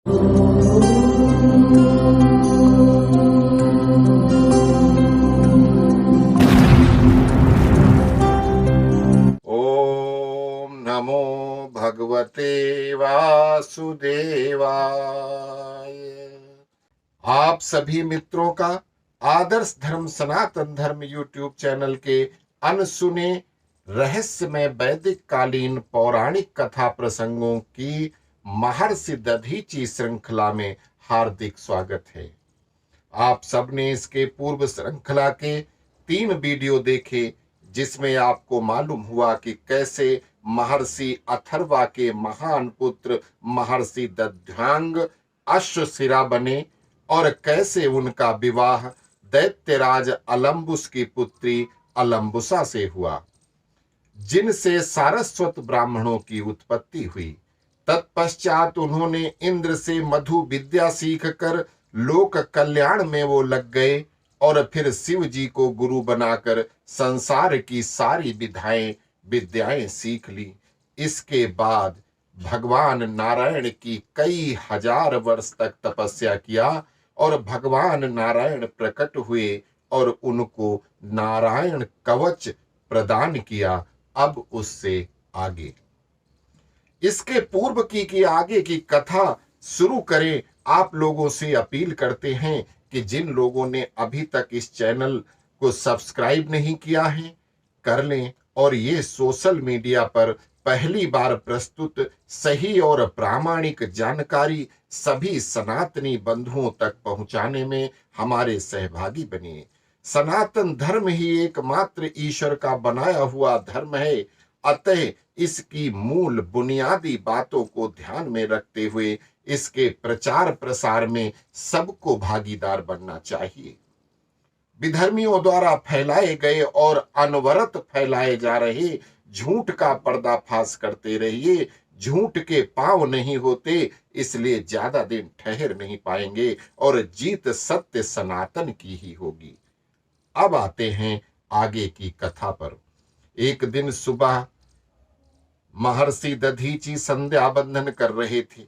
ओम नमो भगवते वासुदेवाय। आप सभी मित्रों का आदर्श धर्म सनातन धर्म यूट्यूब चैनल के अनसुने रहस्यमय वैदिक कालीन पौराणिक कथा प्रसंगों की महर्षि दधीची श्रृंखला में हार्दिक स्वागत है। आप सबने इसके पूर्व श्रृंखला के 3 वीडियो देखे, जिसमें आपको मालूम हुआ कि कैसे महर्षि अथर्वा के महान पुत्र महर्षि दध्यांग अश्वशिरा बने और कैसे उनका विवाह दैत्यराज अलम्बुस की पुत्री अलम्बुसा से हुआ, जिनसे सारस्वत ब्राह्मणों की उत्पत्ति हुई। तत्पश्चात उन्होंने इंद्र से मधु विद्या सीखकर लोक कल्याण में वो लग गए और फिर शिव जी को गुरु बनाकर संसार की सारी विद्याएं सीख ली। इसके बाद भगवान नारायण की कई हजार वर्ष तक तपस्या किया और भगवान नारायण प्रकट हुए और उनको नारायण कवच प्रदान किया। अब उससे आगे इसके पूर्व की आगे की कथा शुरू करें। आप लोगों से अपील करते हैं कि जिन लोगों ने अभी तक इस चैनल को सब्सक्राइब नहीं किया है, कर लें और ये सोशल मीडिया पर पहली बार प्रस्तुत सही और प्रामाणिक जानकारी सभी सनातनी बंधुओं तक पहुंचाने में हमारे सहभागी बनिए। सनातन धर्म ही एकमात्र ईश्वर का बनाया हुआ धर्म है, अतः इसकी मूल बुनियादी बातों को ध्यान में रखते हुए इसके प्रचार प्रसार में सबको भागीदार बनना चाहिए। विधर्मियों द्वारा फैलाए गए और अनवरत फैलाए जा रहे झूठ का पर्दाफाश करते रहिए। झूठ के पांव नहीं होते, इसलिए ज्यादा दिन ठहर नहीं पाएंगे और जीत सत्य सनातन की ही होगी। अब आते हैं आगे की कथा पर। एक दिन सुबह महर्षि दधीची संध्या बंदन कर रहे थे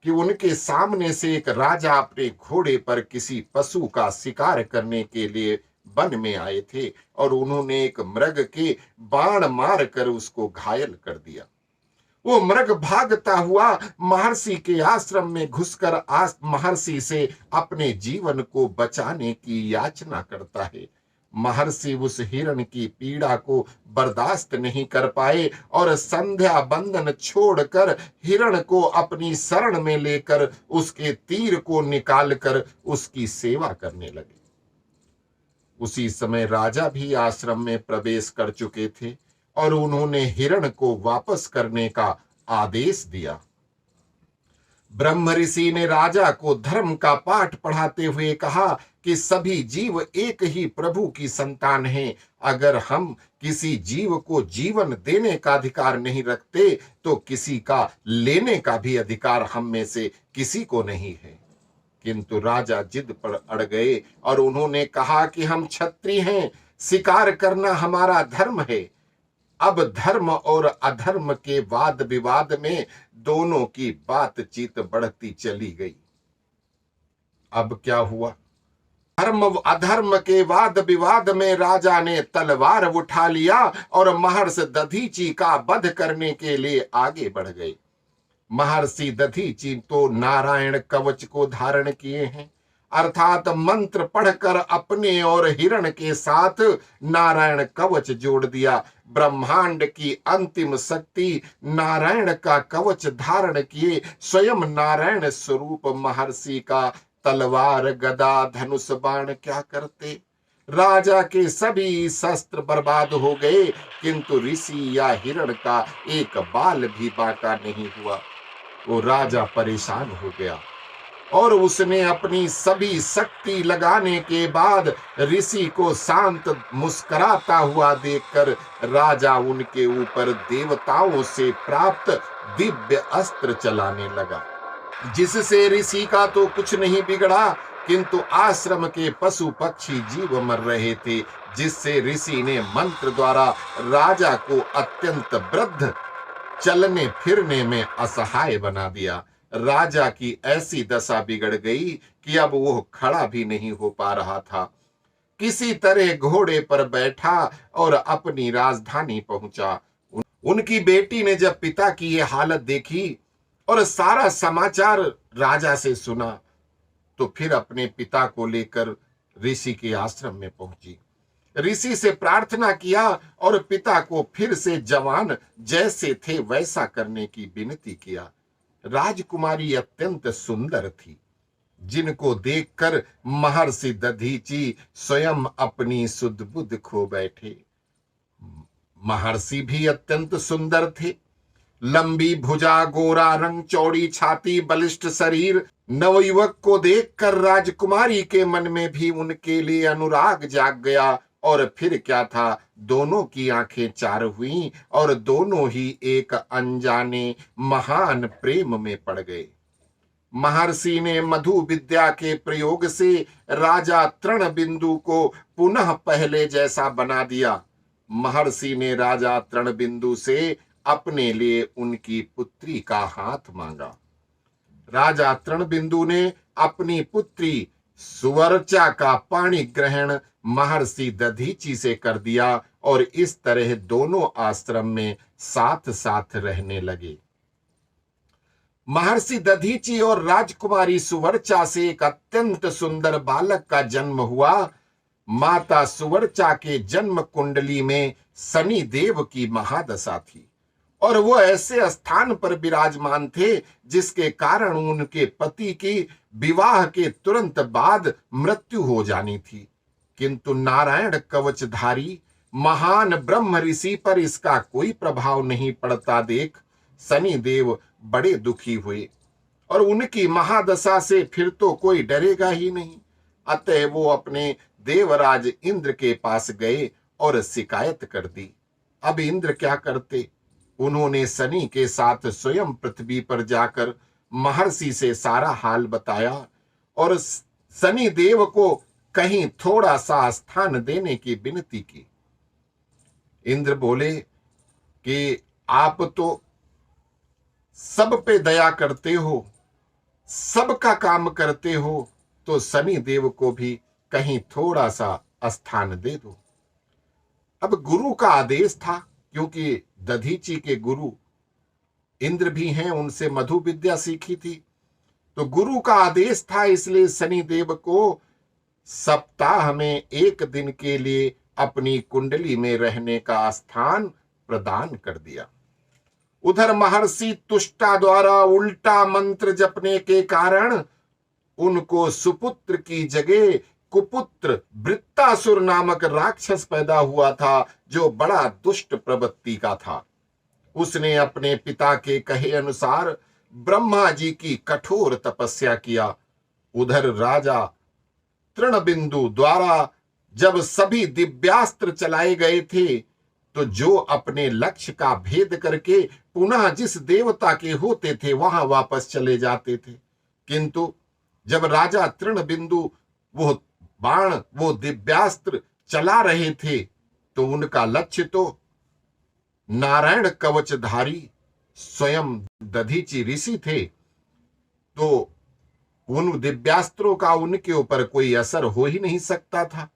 कि उनके सामने से एक राजा अपने घोड़े पर किसी पशु का शिकार करने के लिए वन में आए थे और उन्होंने एक मृग के बाण मार कर उसको घायल कर दिया। वो मृग भागता हुआ महर्षि के आश्रम में घुसकर महर्षि से अपने जीवन को बचाने की याचना करता है। महर्षि उस हिरण की पीड़ा को बर्दाश्त नहीं कर पाए और संध्या बंदन छोड़कर हिरण को अपनी शरण में लेकर उसके तीर को निकालकर उसकी सेवा करने लगे। उसी समय राजा भी आश्रम में प्रवेश कर चुके थे और उन्होंने हिरण को वापस करने का आदेश दिया। ब्रह्म ऋषि ने राजा को धर्म का पाठ पढ़ाते हुए कहा कि सभी जीव एक ही प्रभु की संतान हैं। अगर हम किसी जीव को जीवन देने का अधिकार नहीं रखते तो किसी का लेने का भी अधिकार हम में से किसी को नहीं है। किंतु राजा जिद पर अड़ गए और उन्होंने कहा कि हम क्षत्रिय हैं, शिकार करना हमारा धर्म है। अब धर्म और अधर्म के वाद विवाद में दोनों की बातचीत बढ़ती चली गई। अब क्या हुआ? धर्म अधर्म के वाद विवाद में राजा ने तलवार उठा लिया और महर्षि दधीची का वध करने के लिए आगे बढ़ गए। महर्षि दधीची तो नारायण कवच को धारण किए हैं, अर्थात मंत्र पढ़कर अपने और हिरण के साथ नारायण कवच जोड़ दिया। ब्रह्मांड की अंतिम शक्ति नारायण का कवच धारण किए स्वयं नारायण स्वरूप महर्षि का तलवार गदा धनुष बाण क्या करते? राजा के सभी शस्त्र बर्बाद हो गए, किंतु ऋषि या हिरण का एक बाल भी बाका नहीं हुआ। वो राजा परेशान हो गया और उसने अपनी सभी शक्ति लगाने के बाद ऋषि को शांत मुस्कुराता हुआ देखकर राजा उनके ऊपर देवताओं से प्राप्त दिव्य अस्त्र चलाने लगा, जिससे ऋषि का तो कुछ नहीं बिगड़ा, किंतु आश्रम के पशु पक्षी जीव मर रहे थे, जिससे ऋषि ने मंत्र द्वारा राजा को अत्यंत वृद्ध, चलने फिरने में असहाय बना दिया। राजा की ऐसी दशा बिगड़ गई कि अब वो खड़ा भी नहीं हो पा रहा था। किसी तरह घोड़े पर बैठा और अपनी राजधानी पहुंचा। उनकी बेटी ने जब पिता की ये हालत देखी और सारा समाचार राजा से सुना, तो फिर अपने पिता को लेकर ऋषि के आश्रम में पहुंची। ऋषि से प्रार्थना किया और पिता को फिर से जवान जैसे थे वैसा करने की विनती किया। राजकुमारी अत्यंत सुंदर थी, जिनको देखकर महर्षि दधीची स्वयं अपनी सुध बुध खो बैठे। महर्षि भी अत्यंत सुंदर थे। लंबी भुजा, गोरा रंग, चौड़ी छाती, बलिष्ठ शरीर। नवयुवक को देखकर राजकुमारी के मन में भी उनके लिए अनुराग जाग गया। और फिर क्या था, दोनों की आंखें चार हुईं और दोनों ही एक अनजाने महान प्रेम में पड़ गए। महर्षि ने मधु विद्या के प्रयोग से राजा तृणबिंदु को पुनः पहले जैसा बना दिया। महर्षि ने राजा तृणबिंदु से अपने लिए उनकी पुत्री का हाथ मांगा। राजा तृणबिंदु ने अपनी पुत्री सुवर्चा का पाणी ग्रहण महर्षि दधीची से कर दिया और इस तरह दोनों आश्रम में साथ साथ रहने लगे। महर्षि दधीची और राजकुमारी सुवर्चा से एक अत्यंत सुंदर बालक का जन्म हुआ। माता सुवर्चा के जन्म कुंडली में शनि देव की महादशा थी और वो ऐसे स्थान पर विराजमान थे जिसके कारण उनके पति की विवाह के तुरंत बाद मृत्यु हो जानी थी। किंतु नारायण कवचधारी महान ब्रह्म ऋषि पर इसका कोई प्रभाव नहीं पड़ता देख शनि देव बड़े दुखी हुए और उनकी महादशा से फिर तो कोई डरेगा ही नहीं। अतः वो अपने देवराज इंद्र के पास गए और शिकायत कर दी। अब इंद्र क्या करते, उन्होंने शनि के साथ स्वयं पृथ्वी पर जाकर महर्षि से सारा हाल बताया और शनि देव को कहीं थोड़ा सा स्थान देने की विनती की। इंद्र बोले कि आप तो सब पे दया करते हो, सबका काम करते हो, तो शनि देव को भी कहीं थोड़ा सा स्थान दे दो। अब गुरु का आदेश था, क्योंकि दधीची के गुरु इंद्र भी हैं, उनसे मधु विद्या सीखी थी, तो गुरु का आदेश था, इसलिए शनि देव को सप्ताह में एक दिन के लिए अपनी कुंडली में रहने का स्थान प्रदान कर दिया। उधर महर्षि तुष्टा द्वारा उल्टा मंत्र जपने के कारण उनको सुपुत्र की जगह कुपुत्र वृत्तासुर नामक राक्षस पैदा हुआ था, जो बड़ा दुष्ट प्रवृत्ति का था। उसने अपने पिता के कहे अनुसार ब्रह्मा जी की कठोर तपस्या किया। उधर राजा तृणबिंदु द्वारा जब सभी दिव्यास्त्र चलाए गए थे, तो जो अपने लक्ष्य का भेद करके पुनः जिस देवता के होते थे वहां वापस चले जाते थे। किंतु जब राजा तृणबिंदु वो बाण, वो दिव्यास्त्र चला रहे थे, तो उनका लक्ष्य तो नारायण कवचधारी स्वयं दधीची ऋषि थे, तो उन दिव्यास्त्रों का उनके ऊपर कोई असर हो ही नहीं सकता था।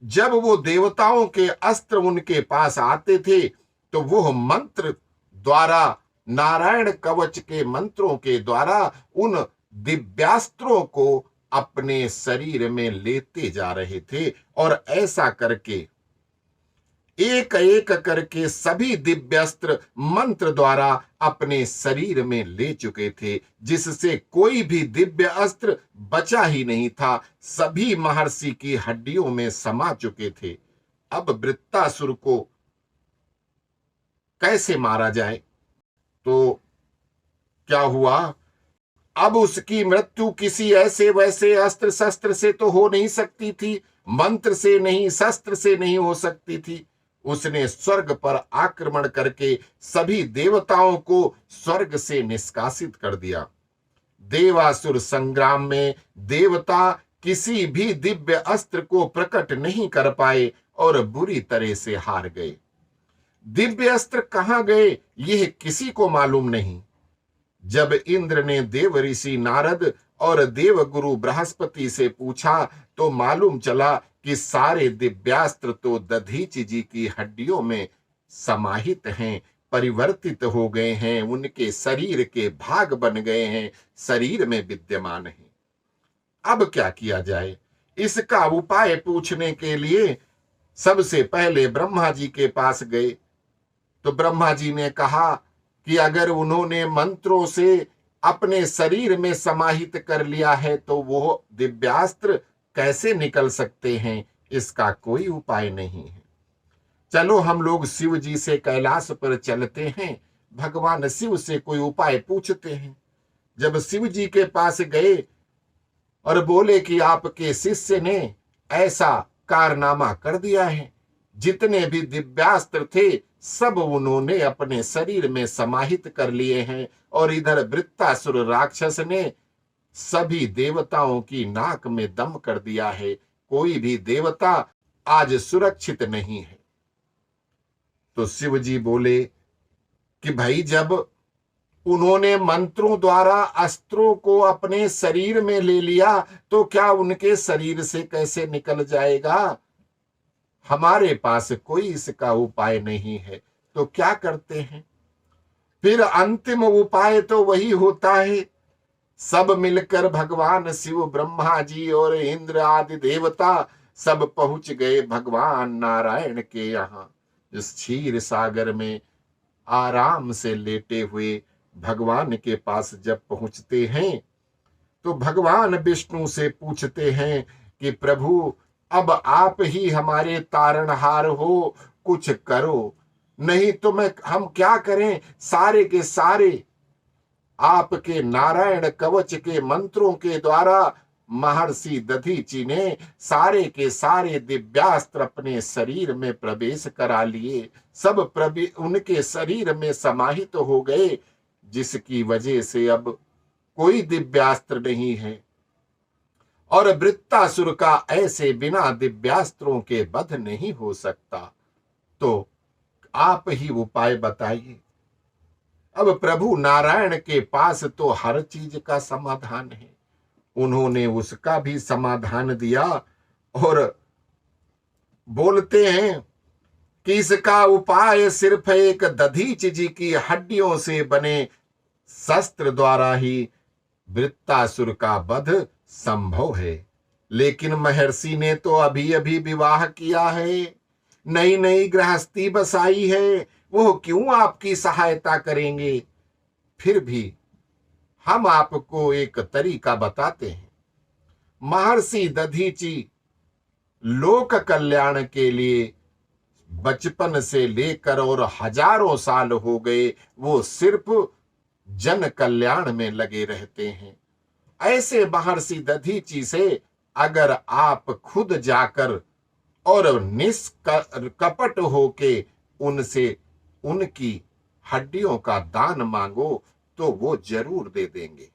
जब वो देवताओं के अस्त्र उनके पास आते थे, तो वो मंत्र द्वारा, नारायण कवच के मंत्रों के द्वारा उन दिव्यास्त्रों को अपने शरीर में लेते जा रहे थे और ऐसा करके एक एक करके सभी दिव्यास्त्र मंत्र द्वारा अपने शरीर में ले चुके थे, जिससे कोई भी दिव्य अस्त्र बचा ही नहीं था। सभी महर्षि की हड्डियों में समा चुके थे। अब वृत्तासुर को कैसे मारा जाए? तो क्या हुआ, अब उसकी मृत्यु किसी ऐसे वैसे अस्त्र शस्त्र से तो हो नहीं सकती थी, मंत्र से नहीं, शस्त्र से नहीं हो सकती थी। उसने स्वर्ग पर आक्रमण करके सभी देवताओं को स्वर्ग से निष्कासित कर दिया। देवासुर संग्राम में देवता किसी भी दिव्य अस्त्र को प्रकट नहीं कर पाए और बुरी तरह से हार गए। दिव्य अस्त्र कहां गए, यह किसी को मालूम नहीं। जब इंद्र ने देव ऋषि नारद और देव गुरु बृहस्पति से पूछा तो मालूम चला कि सारे दिव्यास्त्र तो दधीचि जी की हड्डियों में समाहित हैं, परिवर्तित हो गए हैं, उनके शरीर के भाग बन गए हैं, शरीर में विद्यमान हैं। अब क्या किया जाए? इसका उपाय पूछने के लिए सबसे पहले ब्रह्मा जी के पास गए। तो ब्रह्मा जी ने कहा कि अगर उन्होंने मंत्रों से अपने शरीर में समाहित कर लिया है तो वो दिव्यास्त्र कैसे निकल सकते हैं? इसका कोई उपाय नहीं है। चलो हम लोग शिव जी से कैलाश पर चलते हैं, भगवान शिव से कोई उपाय पूछते हैं। जब शिव जी के पास गए और बोले कि आपके शिष्य ने ऐसा कारनामा कर दिया है, जितने भी दिव्यास्त्र थे सब उन्होंने अपने शरीर में समाहित कर लिए हैं, और इधर वृत्तासुर राक्षस ने सभी देवताओं की नाक में दम कर दिया है, कोई भी देवता आज सुरक्षित नहीं है। तो शिव जी बोले कि भाई जब उन्होंने मंत्रों द्वारा अस्त्रों को अपने शरीर में ले लिया तो क्या उनके शरीर से कैसे निकल जाएगा? हमारे पास कोई इसका उपाय नहीं है। तो क्या करते हैं? फिर अंतिम उपाय तो वही होता है, सब मिलकर भगवान शिव, ब्रह्मा जी और इंद्र आदि देवता सब पहुंच गए भगवान नारायण के यहाँ। इस क्षीर सागर में आराम से लेटे हुए भगवान के पास जब पहुंचते हैं तो भगवान विष्णु से पूछते हैं कि प्रभु अब आप ही हमारे तारणहार हो, कुछ करो, नहीं तो हम क्या करें? सारे के सारे आपके नारायण कवच के मंत्रों के द्वारा महर्षि दधीचि ने सारे के सारे दिव्यास्त्र अपने शरीर में प्रवेश करा लिए, सब उनके शरीर में समाहित हो गए, जिसकी वजह से अब कोई दिव्यास्त्र नहीं है, और वृत्तासुर का ऐसे बिना दिव्यास्त्रों के वध नहीं हो सकता। तो आप ही उपाय बताइए। अब प्रभु नारायण के पास तो हर चीज का समाधान है, उन्होंने उसका भी समाधान दिया और बोलते हैं कि इसका उपाय सिर्फ एक दधीचि जी की हड्डियों से बने शस्त्र द्वारा ही वृत्तासुर का वध संभव है। लेकिन महर्षि ने तो अभी अभी विवाह किया है, नई नई गृहस्थी बसाई है, वो क्यों आपकी सहायता करेंगे? फिर भी हम आपको एक तरीका बताते हैं। महर्षि दधीचि लोक कल्याण के लिए बचपन से लेकर और हजारों साल हो गए वो सिर्फ जन कल्याण में लगे रहते हैं। ऐसे महर्षि दधीचि से अगर आप खुद जाकर और निष्कपट होके उनसे उनकी हड्डियों का दान मांगो तो वो जरूर दे देंगे।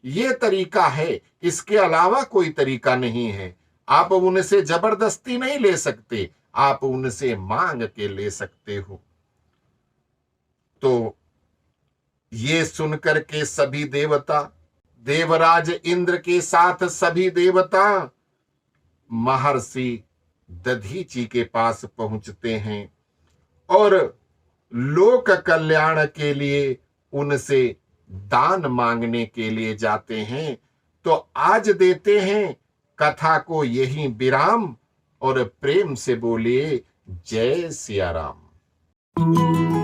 ये तरीका है, इसके अलावा कोई तरीका नहीं है। आप उनसे जबरदस्ती नहीं ले सकते, आप उनसे मांग के ले सकते हो। तो ये सुनकर के सभी देवता, देवराज इंद्र के साथ सभी देवता महर्षि दधीचि के पास पहुंचते हैं और लोक कल्याण के लिए उनसे दान मांगने के लिए जाते हैं। तो आज देते हैं कथा को यहीं विराम और प्रेम से बोलिए जय सिया राम।